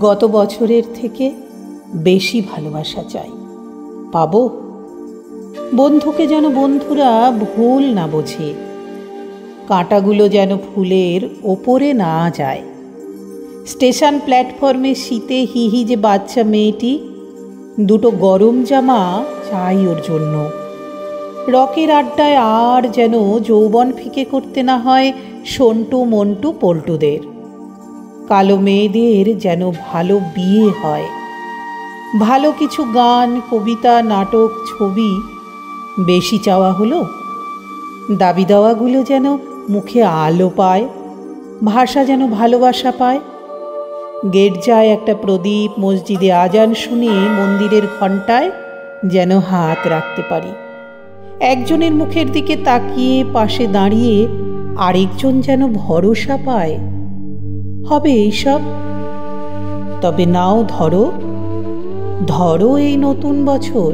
গত বছরের থেকে বেশি ভালোবাসা চাই। পাবো? বন্ধুকে যেন বন্ধুরা ভুল না বোঝে, কাঁটাগুলো যেন ফুলের ওপরে না যায়। স্টেশন প্ল্যাটফর্মে শীতে হিহি যে বাচ্চা মেয়েটি, দুটো গরম জামা চাই ওর জন্য। রকের আড্ডায় আর যেন যৌবন ফিকে করতে না হয় সন্টু মন্টু পল্টুদের। কালো মেয়েদের যেন ভালো বিয়ে হয়, ভালো কিছু গান, কবিতা, নাটক, ছবি। বেশি চাওয়া হলো? দাবি দাওয়াগুলো যেন মুখে আলো পায়, ভাষা যেন ভালোবাসা পায়। গির্জায় একটা প্রদীপ, মসজিদে আজান শুনে মন্দিরের ঘণ্টায় যেন হাত রাখতে পারি। একজনের মুখের দিকে তাকিয়ে পাশে দাঁড়িয়ে আরেকজন যেন ভরসা পায়। হবে এইসব? তবে নাও ধরো, ধরো এই নতুন বছর।